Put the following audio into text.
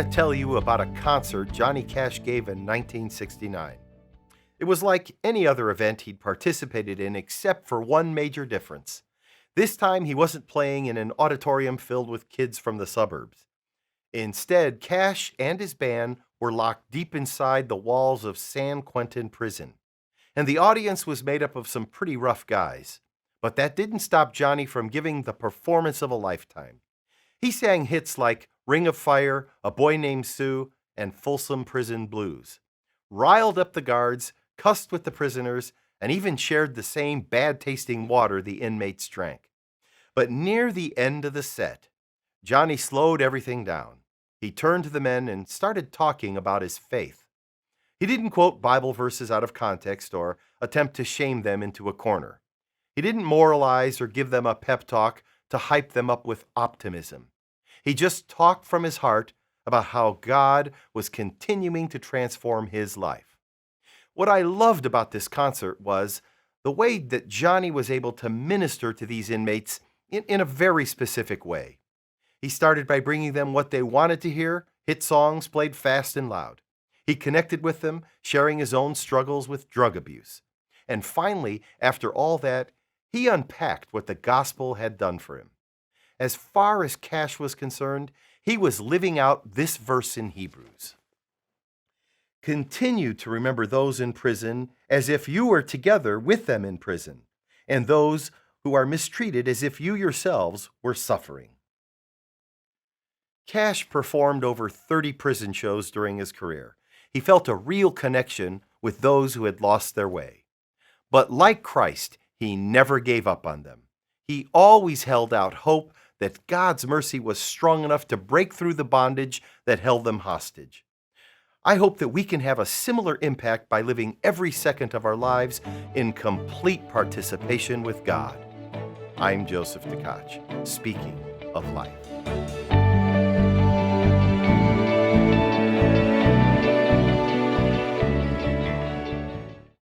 want to tell you about a concert Johnny Cash gave in 1969. It was like any other event he'd participated in except for one major difference. This time he wasn't playing in an auditorium filled with kids from the suburbs. Instead, Cash and his band were locked deep inside the walls of San Quentin prison. And the audience was made up of some pretty rough guys. But that didn't stop Johnny from giving the performance of a lifetime. He sang hits like Ring of Fire, A Boy Named Sue, and Folsom Prison Blues. Riled up the guards, cussed with the prisoners, and even shared the same bad-tasting water the inmates drank. But near the end of the set, Johnny slowed everything down. He turned to the men and started talking about his faith. He didn't quote Bible verses out of context or attempt to shame them into a corner. He didn't moralize or give them a pep talk to hype them up with optimism. He just talked from his heart about how God was continuing to transform his life. What I loved about this concert was the way that Johnny was able to minister to these inmates in a very specific way. He started by bringing them what they wanted to hear, hit songs played fast and loud. He connected with them, sharing his own struggles with drug abuse. And finally, after all that, he unpacked what the gospel had done for him. As far as Cash was concerned, he was living out this verse in Hebrews. Continue to remember those in prison as if you were together with them in prison, and those who are mistreated as if you yourselves were suffering. Cash performed over 30 prison shows during his career. He felt a real connection with those who had lost their way. But like Christ, he never gave up on them. He always held out hope that God's mercy was strong enough to break through the bondage that held them hostage. I hope that we can have a similar impact by living every second of our lives in complete participation with God. I'm Joseph Tkach, speaking of life.